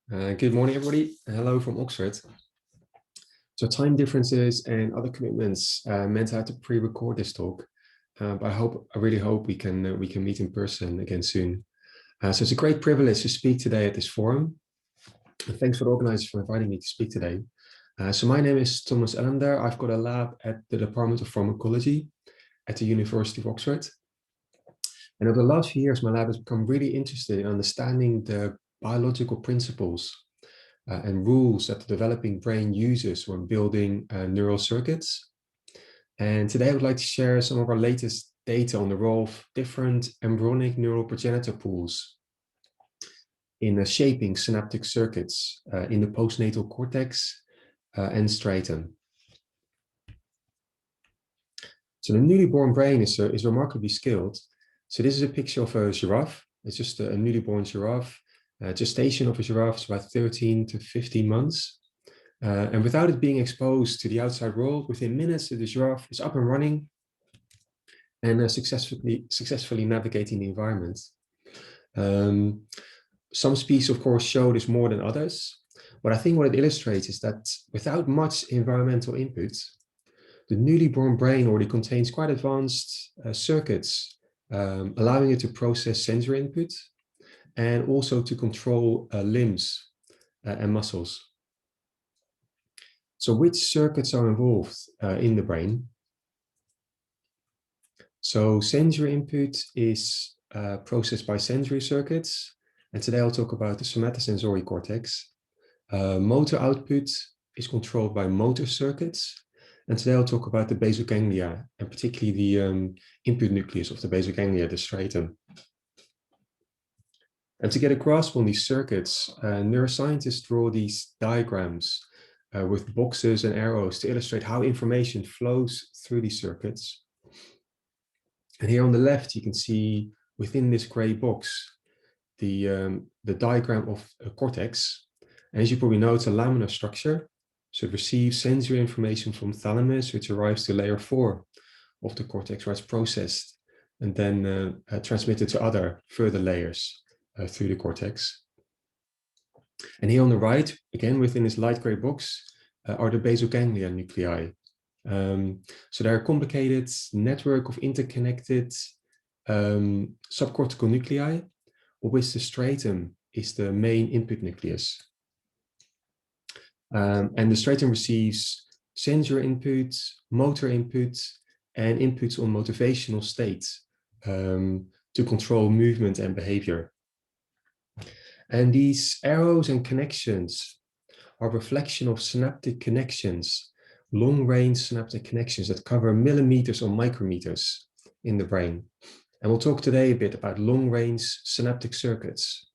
Good morning, everybody. Hello from Oxford. So time differences and other commitments meant I had to pre-record this talk. But I really hope we can meet in person again soon. So it's a great privilege to speak today at this forum. And thanks for the organizers for inviting me to speak today. So my name is Tommas Ellender. I've got a lab at the Department of Pharmacology at the University of Oxford. And over the last few years, my lab has become really interested in understanding the biological principles and rules that the developing brain uses when building neural circuits. And today I would like to share some of our latest data on the role of different embryonic neural progenitor pools in shaping synaptic circuits in the postnatal cortex and striatum. So the newly born brain is remarkably skilled. So this is a picture of a giraffe. It's just a newly born giraffe. Gestation of a giraffe is about 13 to 15 months. And without it being exposed to the outside world, within minutes, the giraffe is up and running and successfully navigating the environment. Some species, of course, show this more than others. But I think what it illustrates is that without much environmental input, the newly born brain already contains quite advanced circuits, allowing it to process sensory input and also to control limbs and muscles. So which circuits are involved in the brain? So sensory input is processed by sensory circuits. And today I'll talk about the somatosensory cortex. Motor output is controlled by motor circuits. And today I'll talk about the basal ganglia, and particularly the input nucleus of the basal ganglia, the striatum. And to get a grasp on these circuits, neuroscientists draw these diagrams with boxes and arrows to illustrate how information flows through these circuits. And here on the left, you can see within this gray box, the diagram of a cortex. And as you probably know, it's a laminar structure. So it receives sensory information from thalamus, which arrives to layer 4 of the cortex, where it's processed and then transmitted to other further layers through the cortex. And here on the right, again within this light gray box, are the basal ganglia nuclei. So they're a complicated network of interconnected subcortical nuclei, of which the striatum is the main input nucleus. And the striatum receives sensory inputs, motor inputs, and inputs on motivational states to control movement and behavior. And these arrows and connections are a reflection of synaptic connections, long-range synaptic connections that cover millimeters or micrometers in the brain. And we'll talk today a bit about long-range synaptic circuits.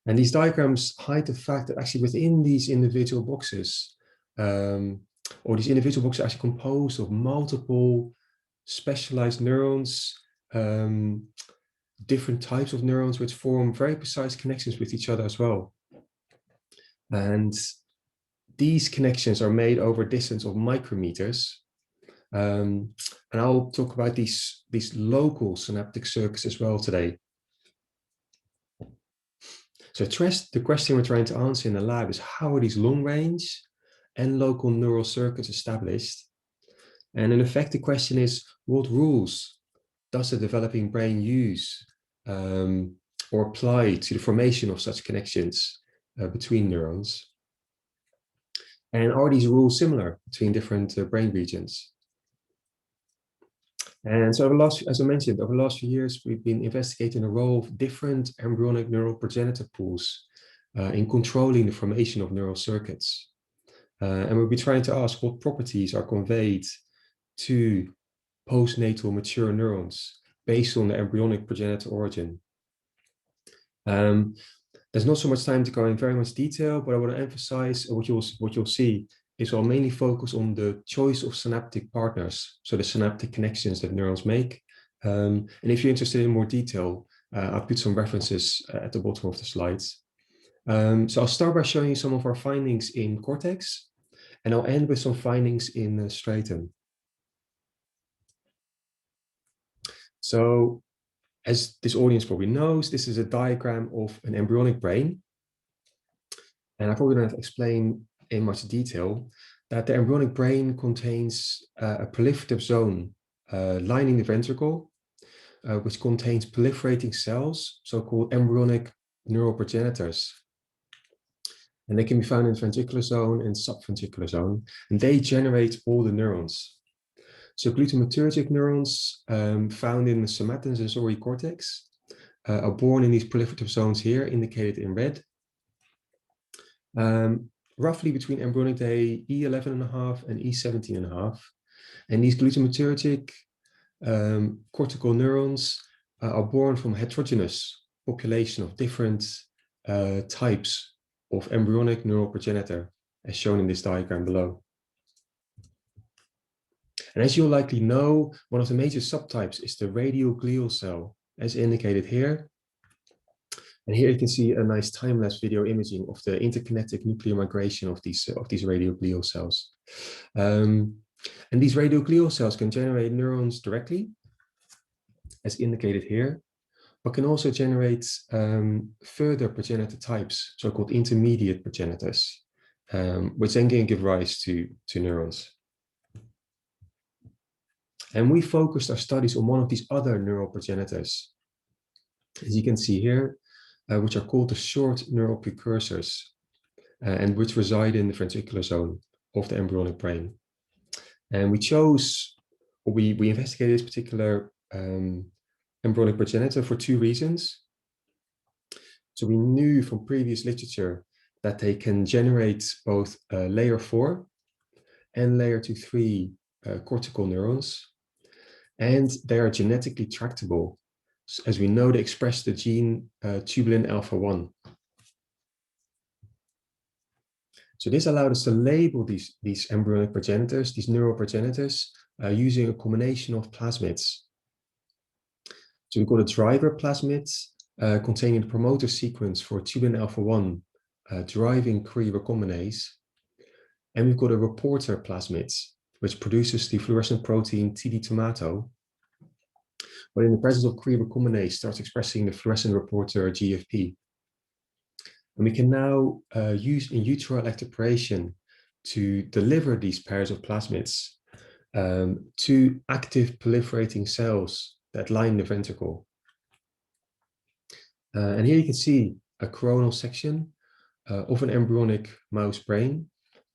And these diagrams hide the fact that actually within these individual boxes, or these individual boxes are actually composed of multiple specialized neurons, different types of neurons, which form very precise connections with each other as well. And these connections are made over a distance of micrometers. And I'll talk about these local synaptic circuits as well today. So the question we're trying to answer in the lab is, how are these long range and local neural circuits established? And in effect, the question is, what rules does the developing brain use or apply to the formation of such connections between neurons? And are these rules similar between different brain regions? And so as I mentioned, over the last few years, we've been investigating the role of different embryonic neural progenitor pools in controlling the formation of neural circuits. And we'll be trying to ask what properties are conveyed to postnatal mature neurons based on the embryonic progenitor origin. There's not so much time to go in very much detail, but I want to emphasize what you'll see is I'll mainly focus on the choice of synaptic partners, so the synaptic connections that neurons make. And if you're interested in more detail, I'll put some references at the bottom of the slides. So I'll start by showing you some of our findings in cortex, and I'll end with some findings in striatum. So As this audience probably knows, this is a diagram of an embryonic brain. And I probably don't have to explain in much detail that the embryonic brain contains a proliferative zone lining the ventricle, which contains proliferating cells, so-called embryonic neural progenitors. And they can be found in the ventricular zone and subventricular zone, and they generate all the neurons. So glutamatergic neurons found in the somatosensory cortex are born in these proliferative zones here, indicated in red. Roughly between embryonic day E11.5 and E17.5. And these glutamatergic cortical neurons are born from a heterogeneous population of different types of embryonic neural progenitor, as shown in this diagram below. And as you'll likely know, one of the major subtypes is the radioglial cell, as indicated here. And here you can see a nice time-lapse video imaging of the interkinetic nuclear migration of these radioglial cells. And these radioglial cells can generate neurons directly, as indicated here, but can also generate further progenitor types, so-called intermediate progenitors, which then can give rise to neurons. And we focused our studies on one of these other neural progenitors, as you can see here, which are called the short neural precursors, and which reside in the ventricular zone of the embryonic brain. And we chose, or we investigated this particular embryonic progenitor for two reasons. So we knew from previous literature that they can generate both layer 4 and layer 2-3 cortical neurons, and they are genetically tractable. As we know, they express the gene tubulin alpha-1. So this allowed us to label these embryonic progenitors, these neural progenitors, using a combination of plasmids. So we've got a driver plasmid containing the promoter sequence for tubulin alpha-1 driving Cre recombinase. And we've got a reporter plasmid, which produces the fluorescent protein TD tomato, but in the presence of Cre recombinase starts expressing the fluorescent reporter GFP. And we can now use in utero electroporation to deliver these pairs of plasmids to active proliferating cells that line the ventricle. And here you can see a coronal section of an embryonic mouse brain,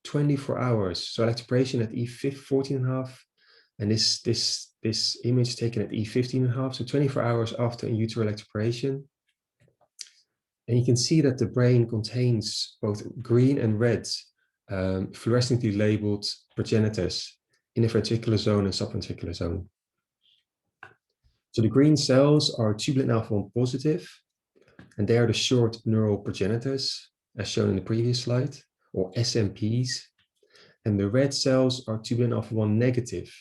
24 hours. So electroporation at E14.5, and this image taken at E15.5, so 24 hours after in utero electroporation. And you can see that the brain contains both green and red fluorescently labeled progenitors in the ventricular zone and subventricular zone. So the green cells are tubulin alpha-1 positive, and they are the short neural progenitors, as shown in the previous slide, or SNPs. And the red cells are tubulin alpha-1 negative,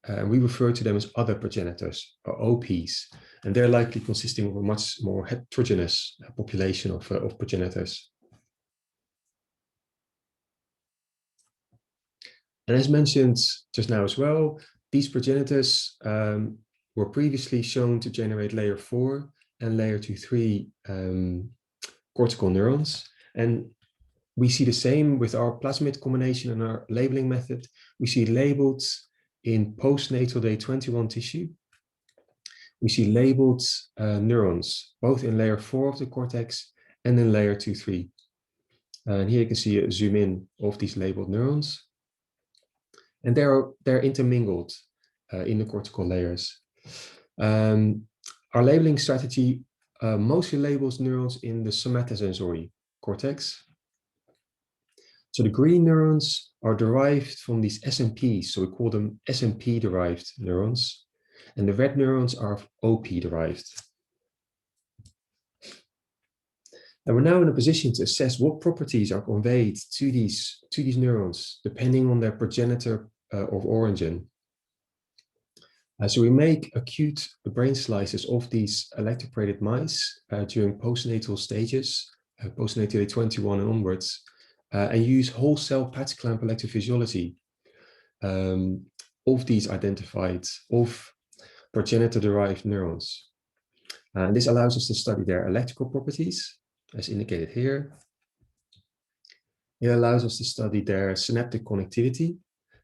and we refer to them as other progenitors, or OPs. And they're likely consisting of a much more heterogeneous population of progenitors. And as mentioned just now as well, these progenitors were previously shown to generate layer 4 and layer 2-3 cortical neurons. And we see the same with our plasmid combination and our labeling method. We see labeled in postnatal day 21 tissue. We see labeled neurons, both in layer 4 of the cortex and in layer 2-3. And here you can see a zoom in of these labeled neurons. And they're intermingled in the cortical layers. Our labeling strategy mostly labels neurons in the somatosensory cortex. So the green neurons are derived from these SNPs, so we call them SNP-derived neurons, and the red neurons are OP-derived. And we're now in a position to assess what properties are conveyed to these neurons, depending on their progenitor of origin. So we make acute brain slices of these electroporated mice during postnatal stages, postnatal day 21 and onwards, and use whole cell patch clamp electrophysiology of these identified progenitor-derived neurons. And this allows us to study their electrical properties, as indicated here. It allows us to study their synaptic connectivity,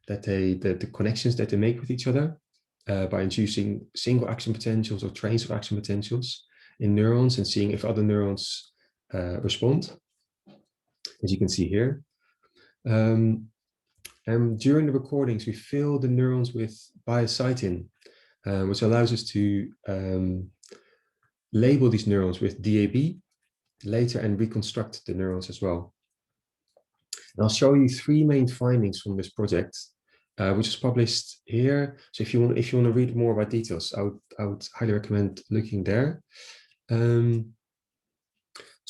the connections that they make with each other by inducing single action potentials or trains of action potentials in neurons and seeing if other neurons respond, as you can see here. And during the recordings, we fill the neurons with biacytin, which allows us to label these neurons with DAB later and reconstruct the neurons as well. And I'll show you three main findings from this project, which is published here. So if you want to read more about details, I would highly recommend looking there. So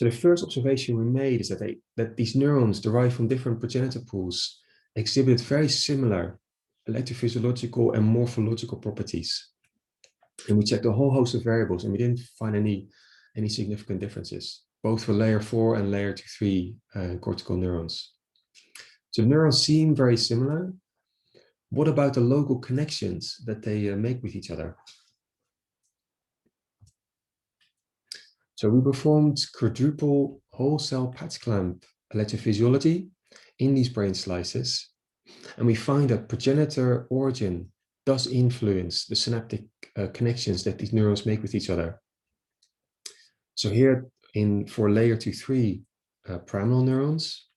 the first observation we made is that these neurons derived from different progenitor pools exhibit very similar electrophysiological and morphological properties. And we checked a whole host of variables and we didn't find any significant differences, both for layer 4 and layer 2-3 cortical neurons. So neurons seem very similar. What about the local connections that they make with each other? So we performed quadruple whole cell patch clamp electrophysiology in these brain slices, and we find that progenitor origin does influence the synaptic connections that these neurons make with each other. So here for layer 2-3 pyramidal neurons,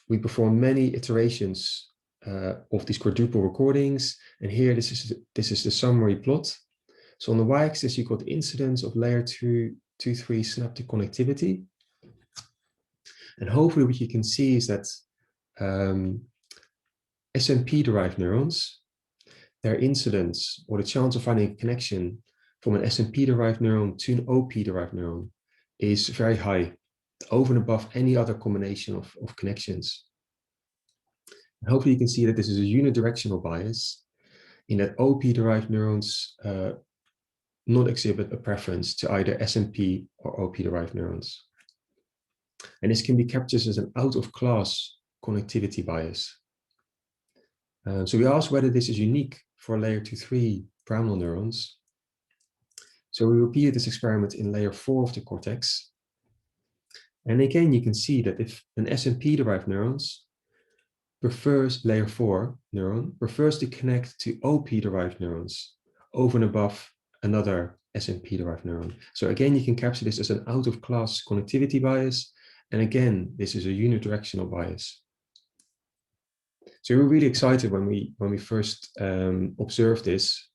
we perform many iterations of these quadruple recordings, and here this is the summary plot. So on the y-axis, you've got the incidence of layer 2-3 synaptic connectivity, and hopefully what you can see is that SMP-derived neurons, their incidence or the chance of finding a connection from an SMP-derived neuron to an OP-derived neuron is very high, over and above any other combination of connections. And hopefully you can see that this is a unidirectional bias in that OP-derived neurons not exhibit a preference to either SMP or OP-derived neurons. And this can be captured as an out-of-class connectivity bias. So we asked whether this is unique for layer 2-3 pyramidal neurons. So we repeated this experiment in layer 4 of the cortex. And again, you can see that if an SMP-derived layer 4 neuron prefers to connect to OP-derived neurons over and above another SMP-derived neuron. So again, you can capture this as an out-of-class connectivity bias. And again, this is a unidirectional bias. So we were really excited when we first observed this.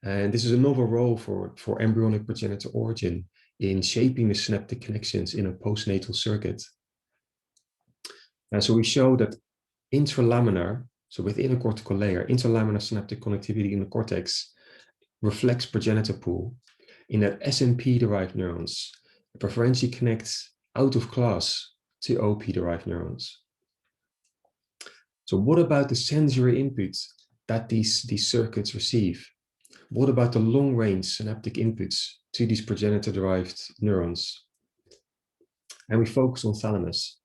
And this is a novel role for embryonic progenitor origin in shaping the synaptic connections in a postnatal circuit. And so we show that intralaminar, so within a cortical layer, interlaminar synaptic connectivity in the cortex reflects progenitor pool in that SMP-derived neurons preferentially connect out of class to OP-derived neurons. So what about the sensory inputs that these circuits receive? What about the long-range synaptic inputs to these progenitor-derived neurons? And we focus on thalamus.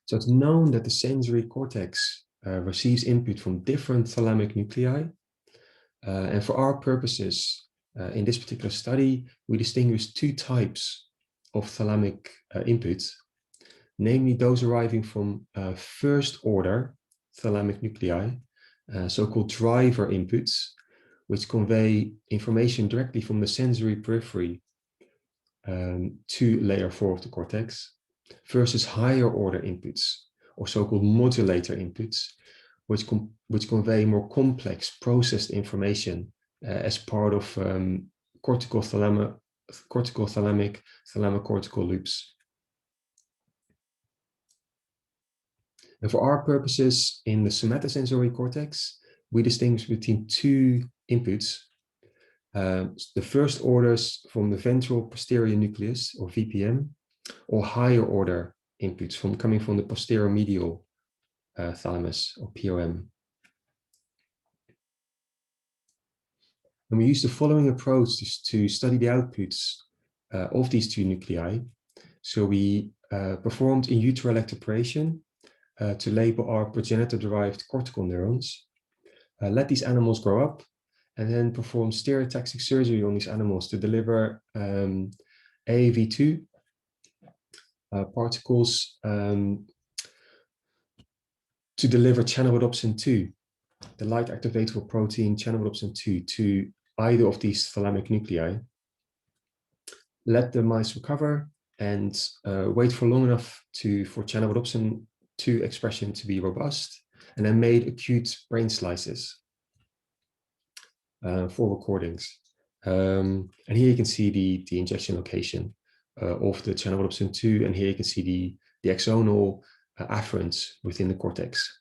So it's known that the sensory cortex receives input from different thalamic nuclei. And for our purposes, in this particular study, we distinguish two types of thalamic inputs, namely those arriving from first-order thalamic nuclei, so-called driver inputs, which convey information directly from the sensory periphery to layer 4 of the cortex, versus higher-order inputs, or so-called modulator inputs, which convey more complex processed information as part of cortical thalamic thalamocortical loops. And for our purposes in the somatosensory cortex, we distinguish between two inputs. The first orders from the ventral posterior nucleus, or VPN, or higher order inputs coming from the posteromedial thalamus, or POM. And we use the following approach to study the outputs of these two nuclei. So we performed in utero electroporation to label our progenitor-derived cortical neurons, let these animals grow up, and then performed stereotactic surgery on these animals to deliver AAV2 particles to deliver channelrhodopsin 2, the light activatable protein channelrhodopsin 2, to either of these thalamic nuclei. Let the mice recover and wait for long enough for channelrhodopsin 2 expression to be robust, and then made acute brain slices for recordings. And here you can see the injection location of the channelrhodopsin 2, and here you can see the axonal afferents within the cortex.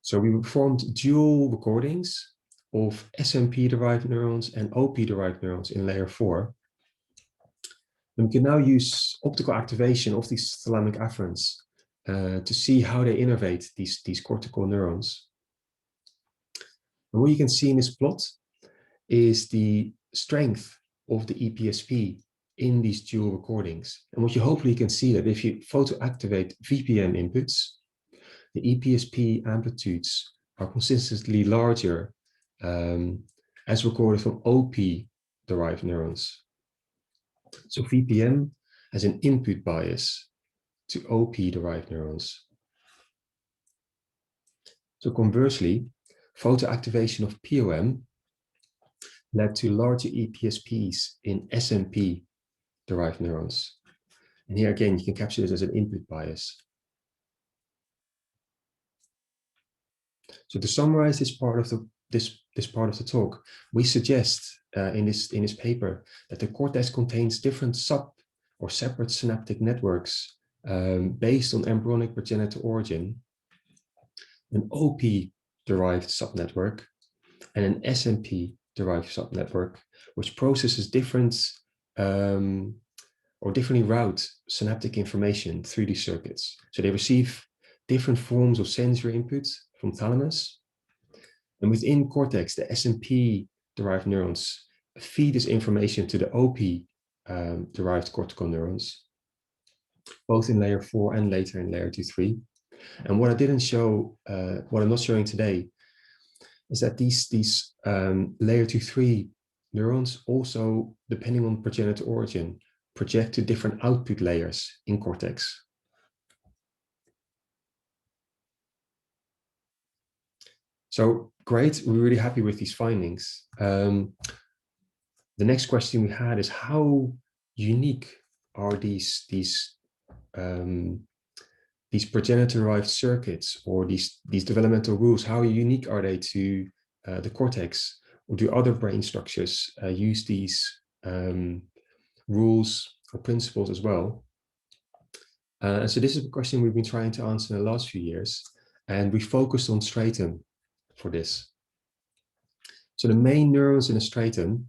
So we performed dual recordings of SMP-derived neurons and OP-derived neurons in layer 4. And we can now use optical activation of these thalamic afferents to see how they innervate these cortical neurons. And what you can see in this plot is the strength of the EPSP in these dual recordings. And what you hopefully can see that if you photoactivate VPN inputs, the EPSP amplitudes are consistently larger as recorded from OP-derived neurons. So VPN has an input bias to OP-derived neurons. So conversely, photoactivation of POM led to larger EPSPs in SMP-derived neurons. And here again, you can capture this as an input bias. So to summarize this part of the talk, we suggest in this paper that the cortex contains different sub or separate synaptic networks based on embryonic progenitor origin, an OP-derived subnetwork, and an SMP-derived subnetwork, which processes differently route synaptic information through these circuits. So they receive different forms of sensory inputs from thalamus. And within cortex, the SMP-derived neurons feed this information to the OP-derived cortical neurons, both in layer 4 and later in layer 2-3. And what I didn't show, what I'm not showing today, is that these layer 2-3 neurons also, depending on progenitor origin, project to different output layers in cortex. So great, we're really happy with these findings. The next question we had is, how unique are these progenitor-derived circuits, or these developmental rules? How unique are they to the cortex, or do other brain structures use these rules or principles as well? So this is a question we've been trying to answer in the last few years, and we focused on striatum for this. So the main neurons in the striatum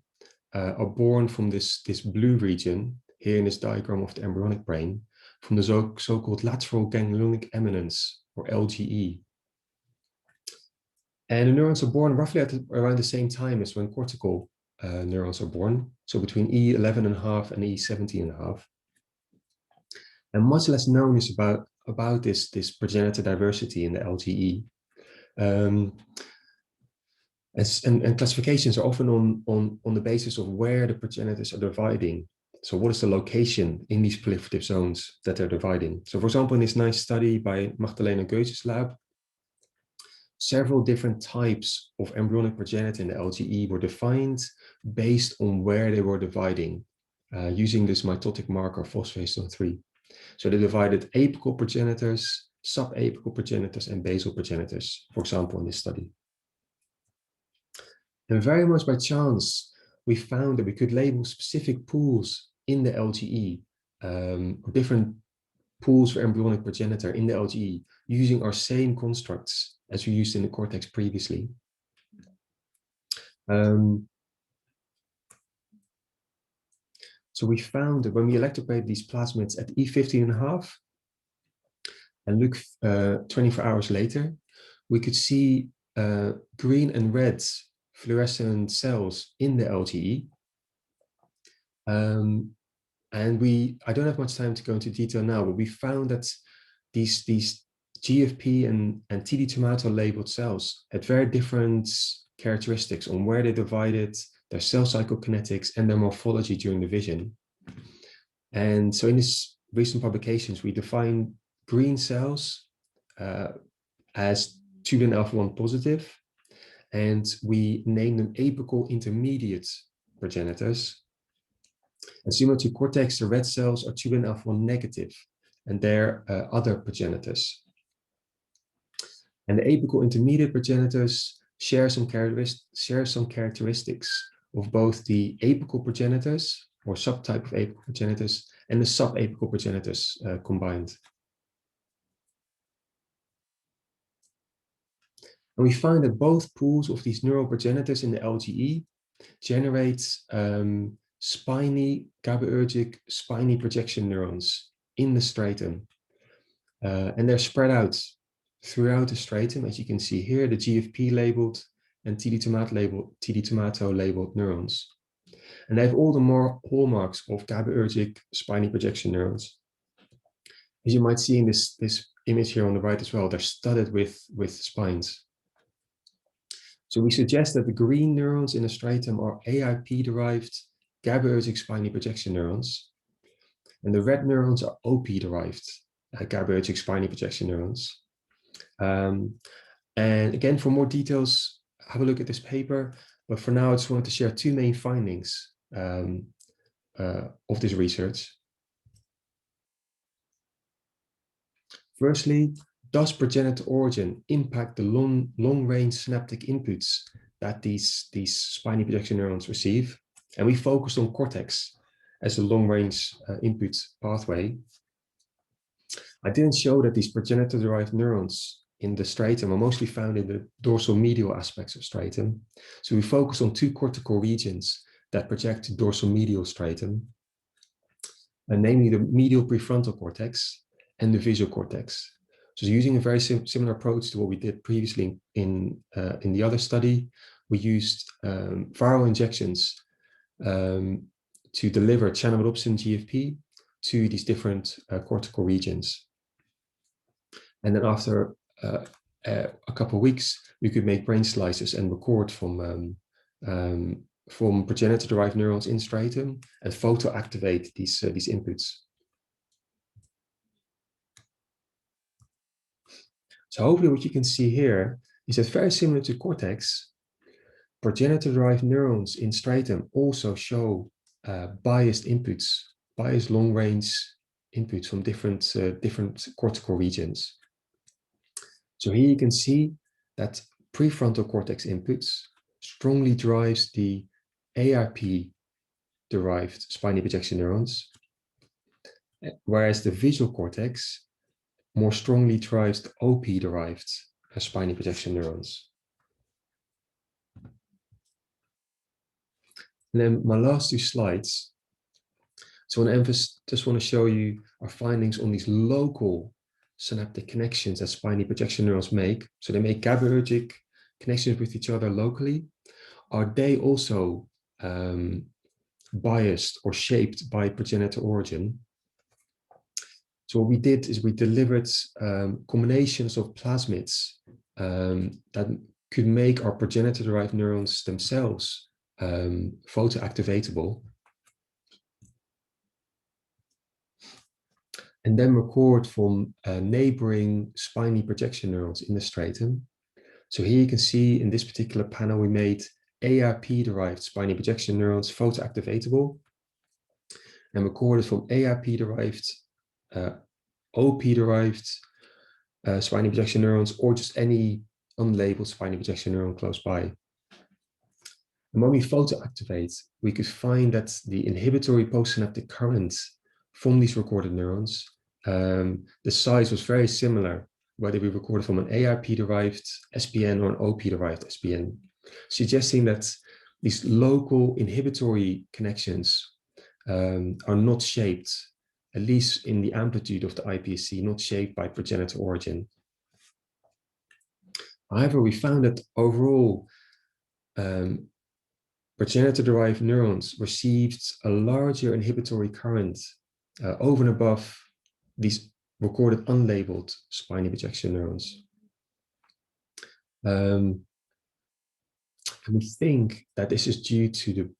are born from this blue region here in this diagram of the embryonic brain, from the so-called lateral ganglionic eminence, or LGE. And the neurons are born roughly around the same time as when cortical neurons are born, so between E11.5 and E17.5. And much less known is about this progenitor diversity in the LGE. And classifications are often on the basis of where the progenitors are dividing. So what is the location in these proliferative zones that they're dividing? So for example, in this nice study by Magdalena Geuze's lab, several different types of embryonic progenitor in the LGE were defined based on where they were dividing, using this mitotic marker phosphohistone 3. So they divided apical progenitors, subapical progenitors, and basal progenitors, for example, in this study. And very much by chance, we found that we could label specific pools in the LGE, or different pools for embryonic progenitor in the LGE, using our same constructs as we used in the cortex previously. So we found that when we electroporated these plasmids at E15.5 and look 24 hours later, we could see green and red fluorescent cells in the LGE. And I don't have much time to go into detail now, but we found that these GFP and TD tomato labeled cells had very different characteristics on where they divided, their cell cycle kinetics, and their morphology during division. And so in this recent publications, we define green cells as tubulin alpha-1 positive, and we name them apical intermediate progenitors. And similar to cortex, the red cells are tubulin alpha-1 negative, and they're other progenitors. And the apical intermediate progenitors share some characteristics of both the apical progenitors, or subtype of apical progenitors, and the subapical progenitors combined. And we find that both pools of these neural progenitors in the LGE generate GABAergic spiny projection neurons in the striatum. And they're spread out throughout the striatum, as you can see here, the GFP labeled and TD tomato labeled neurons. And they have all the more hallmarks of GABAergic spiny projection neurons. As you might see in this image here on the right as well, they're studded with spines. So we suggest that the green neurons in the striatum are AIP-derived GABAergic spiny projection neurons, and the red neurons are OP-derived GABAergic spiny projection neurons. And again, for more details, have a look at this paper. But for now, I just wanted to share two main findings of this research. Firstly, does progenitor origin impact the long-range synaptic inputs that these spiny projection neurons receive? And we focused on cortex as a long-range input pathway. I didn't show that these progenitor-derived neurons in the striatum are mostly found in the dorsal medial aspects of striatum. So we focus on two cortical regions that project to dorsal medial striatum, and namely the medial prefrontal cortex and the visual cortex. So using a very similar approach to what we did previously in the other study, we used viral injections to deliver channelrhodopsin GFP to these different cortical regions. And then after a couple of weeks, we could make brain slices and record from progenitor-derived neurons in striatum and photoactivate these inputs. So hopefully what you can see here is that very similar to cortex, progenitor-derived neurons in striatum also show biased inputs, biased long-range inputs from different cortical regions. So here you can see that prefrontal cortex inputs strongly drives the AIP-derived spiny projection neurons, whereas the visual cortex more strongly drives the OP-derived spiny projection neurons. And then my last two slides. So I just want to show you our findings on these local synaptic connections that spiny projection neurons make. So they make GABAergic connections with each other locally. Are they also biased or shaped by progenitor origin? So what we did is we delivered combinations of plasmids that could make our progenitor-derived neurons themselves photoactivatable, and then record from neighboring spiny projection neurons in the striatum. So here you can see in this particular panel, we made AIP-derived spiny projection neurons photoactivatable and recorded from AIP-derived OP-derived spiny projection neurons, or just any unlabeled spiny projection neuron close by. And when we photoactivate, we could find that the inhibitory postsynaptic current from these recorded neurons, the size was very similar, whether we recorded from an AIP-derived SPN or an OP-derived SPN, suggesting that these local inhibitory connections are not shaped, at least in the amplitude of the iPSC, not shaped by progenitor origin. However, we found that overall, progenitor-derived neurons received a larger inhibitory current over and above these recorded unlabeled spiny projection neurons. And we think that this is due to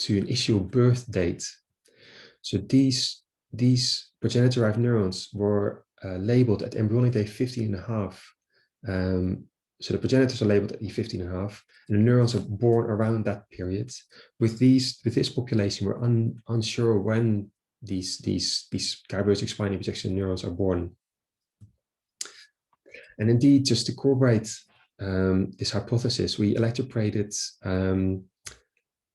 an issue of birth date. So these progenitor-derived neurons were labeled at embryonic day 15.5. So the progenitors are labeled at E15.5, and the neurons are born around that period. With this population, we're unsure when these gyrotic spiny projection neurons are born. And indeed, just to corroborate this hypothesis, we electroporated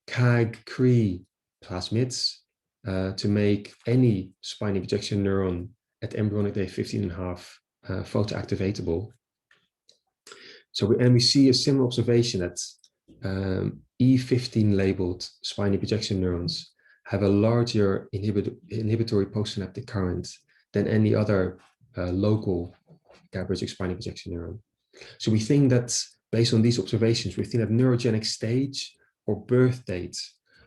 CAG-CRE plasmids to make any spiny projection neuron at embryonic day 15.5 photoactivatable. So we see a similar observation that E15 labeled spiny projection neurons have a larger inhibitory postsynaptic current than any other local GABAergic spiny projection neuron. So we think that based on these observations, we think that neurogenic stage or birth date,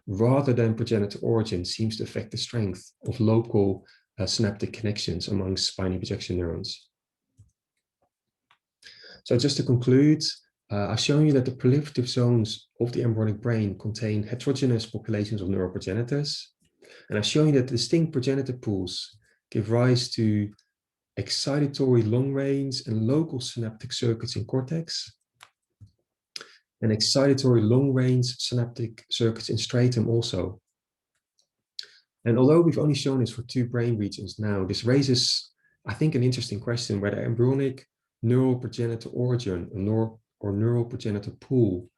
rather than progenitor origin, seems to affect the strength of local synaptic connections among spiny projection neurons. So just to conclude, I've shown you that the proliferative zones of the embryonic brain contain heterogeneous populations of neuroprogenitors. And I've shown you that distinct progenitor pools give rise to excitatory long-range and local synaptic circuits in cortex, and excitatory long-range synaptic circuits in striatum also. And although we've only shown this for 2 brain regions now, this raises, I think, an interesting question whether embryonic neural progenitor origin or neural progenitor pool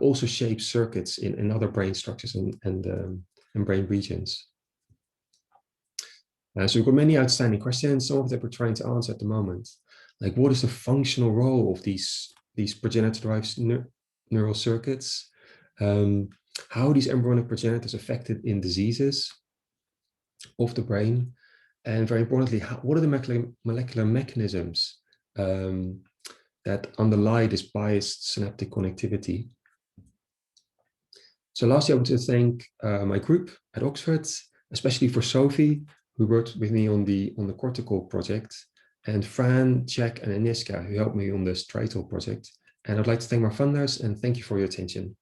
also shapes circuits in other brain structures and brain regions. So we've got many outstanding questions, some of them we're trying to answer at the moment. Like, what is the functional role of these progenitor-derived neural circuits? How are these embryonic progenitors affected in diseases of the brain? And very importantly, what are the molecular mechanisms that underlie this biased synaptic connectivity? So lastly, I want to thank my group at Oxford, especially for Sophie, who worked with me on the cortical project, and Fran, Jack, and Aniska, who helped me on the striatal project. And I'd like to thank my funders, and thank you for your attention.